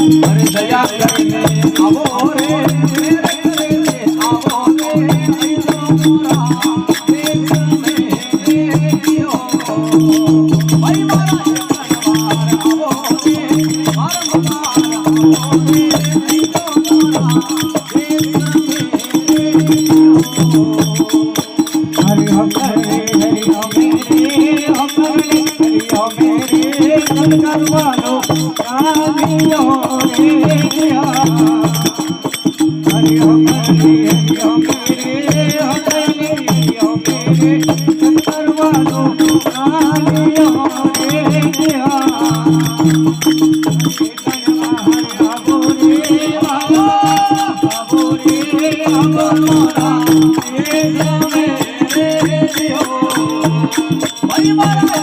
अरे दया करने आवो रे आवो रे मोरा देश में जियो भाई मारा जनवार आवो रे मार मदार आवो रे मोरा देश में जियो हरि हम करवालो कालियो रे गया हरि ओम मेरे करवालो कालियो रे गया बाबू रे मोरा ये मेरे दियो भाई मारा